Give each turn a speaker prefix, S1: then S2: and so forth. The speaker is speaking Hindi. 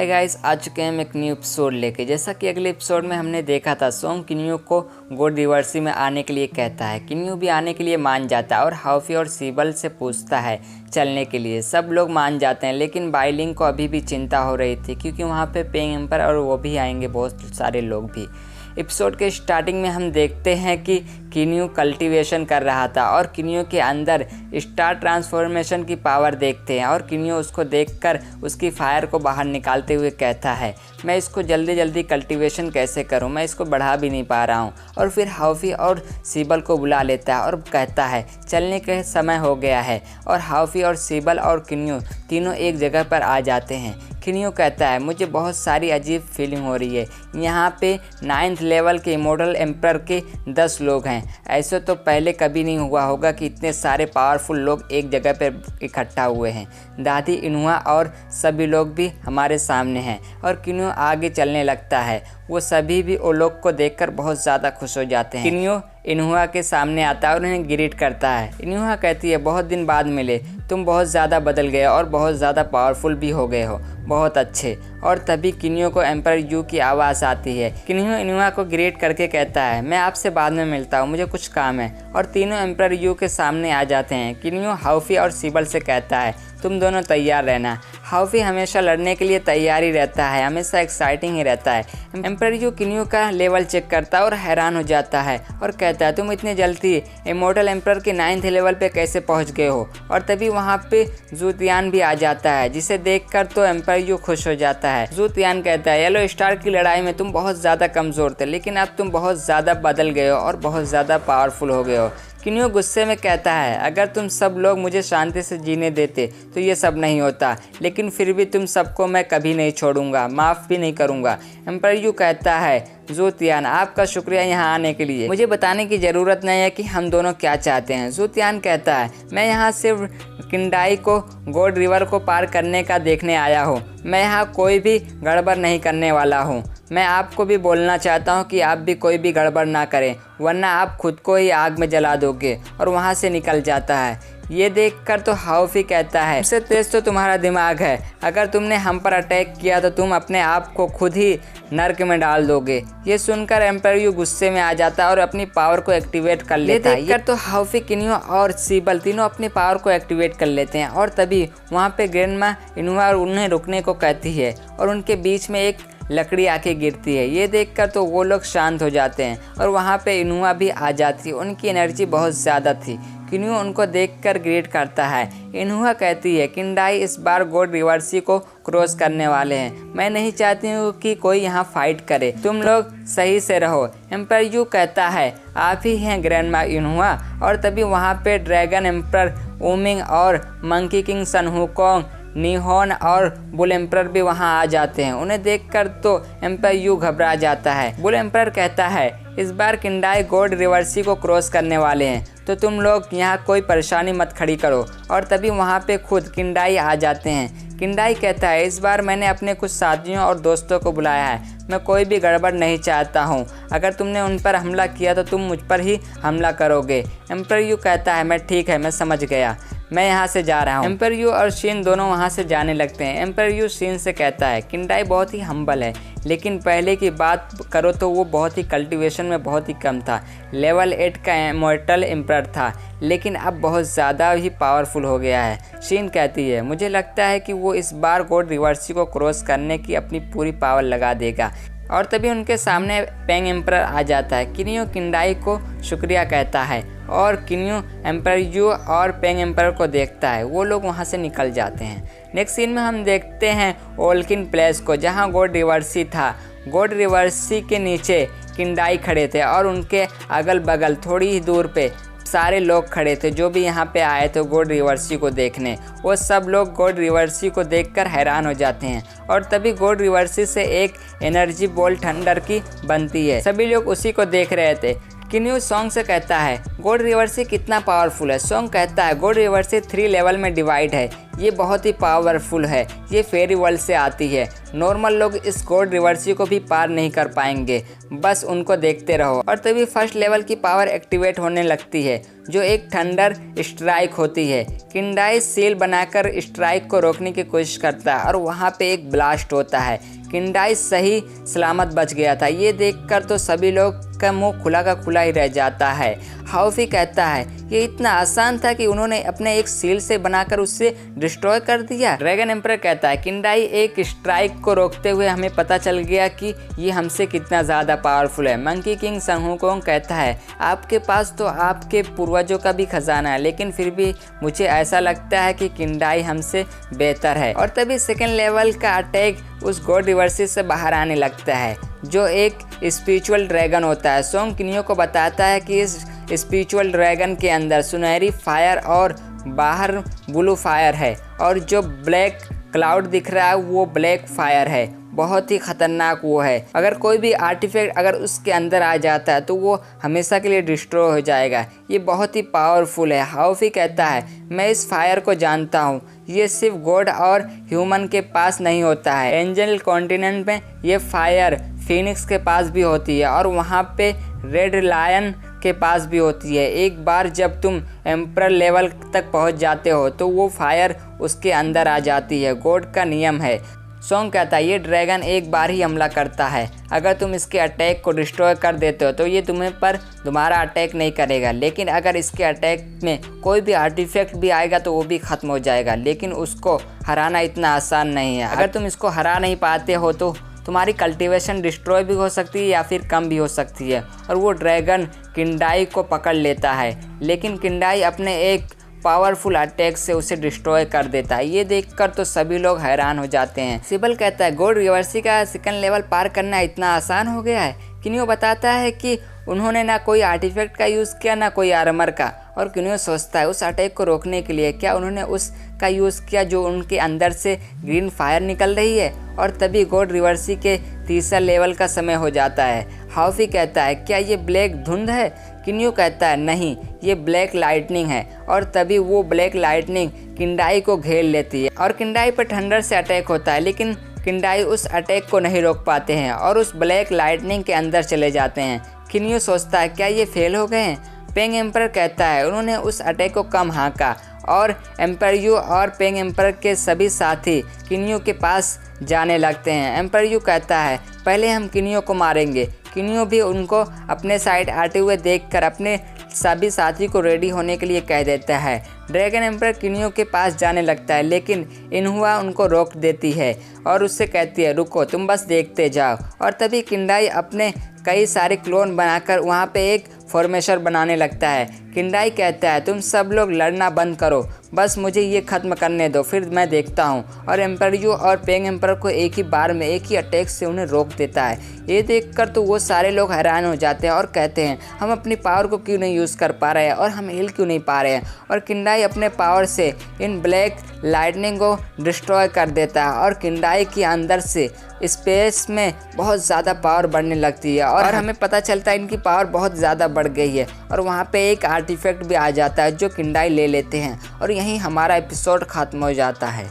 S1: हाय गाइस, आ चुके हैं हम एक न्यू एपिसोड लेके। जैसा कि अगले एपिसोड में हमने देखा था, सोंग किन्यू को गॉड रिवर्सी में आने के लिए कहता है। किन्यू भी आने के लिए मान जाता है और हाउफी और सीबल से पूछता है चलने के लिए। सब लोग मान जाते हैं, लेकिन बाइलिंग को अभी भी चिंता हो रही थी क्योंकि वहाँ पे पेंग एम्पर और वो भी आएंगे, बहुत सारे लोग भी। एपिसोड के स्टार्टिंग में हम देखते हैं कि किन्यू कल्टीवेशन कर रहा था और किन्यू के अंदर स्टार ट्रांसफॉर्मेशन की पावर देखते हैं और किन्यू उसको देखकर उसकी फायर को बाहर निकालते हुए कहता है, मैं इसको जल्दी जल्दी कल्टीवेशन कैसे करूं, मैं इसको बढ़ा भी नहीं पा रहा हूं। और फिर हाउफी और सीबल को बुला लेता है और कहता है चलने का समय हो गया है। और हाउफी और सीबल और किन्यू तीनों एक जगह पर आ जाते हैं। किन्यू कहता है, मुझे बहुत सारी अजीब फीलिंग हो रही है। यहाँ पे 9th लेवल के इमॉर्टल एम्पर के 10 लोग हैं। ऐसे तो पहले कभी नहीं हुआ होगा कि इतने सारे पावरफुल लोग एक जगह पर इकट्ठा हुए हैं। दादी, इनुआ और सभी लोग भी हमारे सामने हैं। और किन्यू आगे चलने लगता है। वो सभी भी वो लोग को देखकर बहुत ज़्यादा खुश हो जाते हैं। किन्यू इनुआ के सामने आता है और उन्हें ग्रीट करता है। इनुआ कहती है, बहुत दिन बाद मिले, तुम बहुत ज़्यादा बदल गए और बहुत ज़्यादा पावरफुल भी हो गए हो, बहुत अच्छे। और तभी किन्यू को एम्पर यू की आवाज़ आती है। किन्यू इनुआ को ग्रेट करके कहता है, मैं आपसे बाद में मिलता हूँ, मुझे कुछ काम है। और तीनों एम्पर यू के सामने आ जाते हैं। किन्यू हाउफी और सीबल से कहता है, तुम दोनों तैयार रहना। हाउफी हमेशा लड़ने के लिए तैयार ही रहता है, हमेशा एक्साइटिंग ही रहता है। एम्पर यू किन्यू का लेवल चेक करता है और हैरान हो जाता है और कहता है, तुम इतनी जल्दी इमॉर्टल एम्पर के 9th लेवल पे कैसे पहुंच गए हो। और तभी वहाँ पे जूतियान भी आ जाता है, जिसे देखकर तो एम्पर यू खुश हो जाता है। जूतियान कहता है, येलो स्टार की लड़ाई में तुम बहुत ज़्यादा कमज़ोर थे, लेकिन अब तुम बहुत ज़्यादा बदल गए हो और बहुत ज़्यादा पावरफुल हो गए हो। किन्यू गुस्से में कहता है, अगर तुम सब लोग मुझे शांति से जीने देते तो ये सब नहीं होता, लेकिन फिर भी तुम सबको मैं कभी नहीं छोड़ूंगा, माफ़ भी नहीं करूंगा। एम्पर यू कहता है, जूतियान, आपका शुक्रिया यहाँ आने के लिए, मुझे बताने की ज़रूरत नहीं है कि हम दोनों क्या चाहते हैं। जूतियान कहता है, मैं यहाँ सिर्फ किंडाई को गॉड रिवर को पार करने का देखने आया हूँ, मैं यहाँ कोई भी गड़बड़ नहीं करने वाला हूँ। मैं आपको भी बोलना चाहता हूँ कि आप भी कोई भी गड़बड़ ना करें, वरना आप खुद को ही आग में जला दोगे। और वहाँ से निकल जाता है। ये देखकर तो हाउफी कहता है, इससे तेज तो तुम्हारा दिमाग है, अगर तुमने हम पर अटैक किया तो तुम अपने आप को खुद ही नर्क में डाल दोगे। ये सुनकर एम्पर यू गुस्से में आ जाता है और अपनी पावर को एक्टिवेट कर लेता है। ये देखकर तो हाउफी, किन्यू और सीबल तीनों अपनी पावर को एक्टिवेट कर लेते हैं। और तभी वहाँ पे ग्रैंडमा इनुआ उन्हें रुकने को कहती है और उनके बीच में एक लकड़ी आके गिरती है। ये देखकर तो वो लोग शांत हो जाते हैं और वहाँ पे इनुआ भी आ जाती है। उनकी एनर्जी बहुत ज़्यादा थी। किन्यू उनको देखकर ग्रेट करता है। इनुआ कहती है, किंडाई इस बार गॉड रिवर्सी को क्रॉस करने वाले हैं, मैं नहीं चाहती हूँ कि कोई यहाँ फाइट करे, तुम लोग सही से रहो। एम्पर यू कहता है, आप ही हैं ग्रैंडमा इनुआ। और तभी वहाँ पे ड्रैगन एम्पर ओमिंग और मंकी किंग सन हुकोंग, निहोन और बुल एम्पर भी वहां आ जाते हैं। उन्हें देखकर तो एम्पर यू घबरा जाता है। बुल एम्पर कहता है, इस बार किंडाई गॉड रिवर्सी को क्रॉस करने वाले हैं, तो तुम लोग यहाँ कोई परेशानी मत खड़ी करो। और तभी वहाँ पे खुद किंडाई आ जाते हैं। किंडाई कहता है, इस बार मैंने अपने कुछ साथियों और दोस्तों को बुलाया है, मैं कोई भी गड़बड़ नहीं चाहता हूँ, अगर तुमने उन पर हमला किया तो तुम मुझ पर ही हमला करोगे। एम्पर यू कहता है, मैं ठीक है, मैं समझ गया, मैं यहाँ से जा रहा हूँ। एम्पर यू और शीन दोनों वहाँ से जाने लगते हैं। एम्पर यू शीन से कहता है, किंडाई बहुत ही हम्बल है, लेकिन पहले की बात करो तो वो बहुत ही कल्टीवेशन में बहुत ही कम था, लेवल 8 का इमॉर्टल एम्पर था, लेकिन अब बहुत ज़्यादा ही पावरफुल हो गया है। शीन कहती है, मुझे लगता है कि वो इस बार गॉड रिवर्सी को क्रॉस करने की अपनी पूरी पावर लगा देगा। और तभी उनके सामने पेंग एम्पर आ जाता है। किन्यू किंडाई को शुक्रिया कहता है और किन्यू एम्पर यू और पेंग एम्पर को देखता है। वो लोग वहाँ से निकल जाते हैं। नेक्स्ट सीन में हम देखते हैं ओल्किन प्लेस को, जहाँ गॉड रिवर्सी था। गॉड रिवर्सी के नीचे किंडाई खड़े थे और उनके अगल बगल थोड़ी ही दूर पे सारे लोग खड़े थे जो भी यहाँ पे आए थे गॉड रिवर्सी को देखने। वो सब लोग गॉड रिवर्सी को देखकर हैरान हो जाते हैं। और तभी गॉड रिवर्सी से एक एनर्जी बॉल थंडर की बनती है। सभी लोग उसी को देख रहे थे। किन्यू सॉन्ग से कहता है गॉड रिवर्सी कितना पावरफुल है। सॉन्ग कहता है गॉड रिवर्सी 3 लेवल में डिवाइड है, ये बहुत ही पावरफुल है, ये फेरी वर्ल्ड से आती है। नॉर्मल लोग इस गॉड रिवर्सी को भी पार नहीं कर पाएंगे, बस उनको देखते रहो। और तभी फर्स्ट लेवल की पावर एक्टिवेट होने लगती है जो एक थंडर स्ट्राइक होती है। किंडाई सील बनाकर स्ट्राइक को रोकने की कोशिश करता है और वहाँ पे एक ब्लास्ट होता है। किंडाई सही सलामत बच गया था। ये देखकर तो सभी लोग का मुंह खुला का खुला ही रह जाता है। हाउफी कहता है ये इतना आसान था कि उन्होंने अपने एक सील से बनाकर उससे डिस्ट्रॉय कर दिया। ड्रैगन एम्परर कहता है किंडाई एक स्ट्राइक को रोकते हुए हमें पता चल गया कि ये हमसे कितना ज़्यादा पावरफुल है। मंकी किंग सन हुकोंग कहता है आपके पास तो आपके पूर्वजों का भी खजाना है, लेकिन फिर भी मुझे ऐसा लगता है कि किंडाई हमसे बेहतर है। और तभी सेकेंड लेवल का अटैक उस गॉड रिवर्सी से बाहर आने लगता है जो एक स्पिरिचुअल ड्रैगन होता है। सॉन्ग किन्यू को बताता है कि इस स्पिरिचुअल ड्रैगन के अंदर सुनहरी फायर और बाहर ब्लू फायर है और जो ब्लैक क्लाउड दिख रहा है वो ब्लैक फायर है। बहुत ही खतरनाक वो है। अगर कोई भी आर्टिफैक्ट अगर उसके अंदर आ जाता है तो वो हमेशा के लिए डिस्ट्रॉय हो जाएगा। ये बहुत ही पावरफुल है। हाउफी कहता है मैं इस फायर को जानता हूँ, ये सिर्फ गॉड और ह्यूमन के पास नहीं होता है। एंजल कॉन्टिनेंट में ये फायर फिनिक्स के पास भी होती है और वहाँ पे रेड लायन के पास भी होती है। एक बार जब तुम एम्परर लेवल तक पहुँच जाते हो तो वो फायर उसके अंदर आ जाती है, गॉड का नियम है। सॉन्ग कहता है ये ड्रैगन एक बार ही हमला करता है, अगर तुम इसके अटैक को डिस्ट्रॉय कर देते हो तो ये तुम्हें पर दोबारा अटैक नहीं करेगा, लेकिन अगर इसके अटैक में कोई भी आर्टिफैक्ट भी आएगा तो वो भी ख़त्म हो जाएगा। लेकिन उसको हराना इतना आसान नहीं है। अगर तुम इसको हरा नहीं पाते हो तो तुम्हारी कल्टीवेशन डिस्ट्रॉय भी हो सकती है या फिर कम भी हो सकती है। और वो ड्रैगन किंडाई को पकड़ लेता है, लेकिन किंडाई अपने एक पावरफुल अटैक से उसे डिस्ट्रॉय कर देता है। ये देखकर तो सभी लोग हैरान हो जाते हैं। सिबल कहता है गॉड रिवर्सी का सेकंड लेवल पार करना इतना आसान हो गया है। किन्यू बताता है कि उन्होंने ना कोई आर्टिफैक्ट का यूज़ किया ना कोई आर्मर का। और किन्यू सोचता है उस अटैक को रोकने के लिए क्या उन्होंने उसका यूज़ किया जो उनके अंदर से ग्रीन फायर निकल रही है। और तभी गॉड रिवर्सी के तीसरा लेवल का समय हो जाता है। हाउफी कहता है क्या ये ब्लैक धुंध है। किन्यू कहता है नहीं, ये ब्लैक लाइटनिंग है। और तभी वो ब्लैक लाइटनिंग किंडाई को घेर लेती है और किंडाई पर थंडर से अटैक होता है, लेकिन किंडाई उस अटैक को नहीं रोक पाते हैं और उस ब्लैक लाइटनिंग के अंदर चले जाते हैं। किन्यू सोचता है क्या ये फेल हो गए हैं। पेंग एम्परर कहता है उन्होंने उस अटैक को कम हाँका और एम्परयू और पेंग एम्परर के सभी साथी किन्यू के पास जाने लगते हैं। एम्परयू कहता है पहले हम किन्यू को मारेंगे। किन्यू भी उनको अपने साइड आते हुए देखकर अपने सभी साथी को रेडी होने के लिए कह देता है। ड्रैगन एम्परर किन्यू के पास जाने लगता है, लेकिन इनहुआ उनको रोक देती है और उससे कहती है रुको, तुम बस देखते जाओ। और तभी किंडाई अपने कई सारे क्लोन बनाकर वहाँ पे एक फॉर्मेशन बनाने लगता है। किंडाई कहता है तुम सब लोग लड़ना बंद करो, बस मुझे ये ख़त्म करने दो, फिर मैं देखता हूँ। और एम्परयू और पेंग एम्परर को एक ही बार में एक ही अटैक से उन्हें रोक देता है। ये देखकर तो वो सारे लोग हैरान हो जाते हैं और कहते हैं हम अपनी पावर को क्यों नहीं यूज़ कर पा रहे हैं और हम हिल क्यों नहीं पा रहे हैं। और किंडाई अपने पावर से इन ब्लैक लाइटनिंग को डिस्ट्रॉय कर देता है और किंडाई के अंदर से स्पेस में बहुत ज़्यादा पावर बढ़ने लगती है और हमें पता चलता है इनकी पावर बहुत ज़्यादा बढ़ गई है। और वहाँ पे एक आर्टिफैक्ट भी आ जाता है जो किंडाई ले लेते हैं और यहीं हमारा एपिसोड ख़त्म हो जाता है।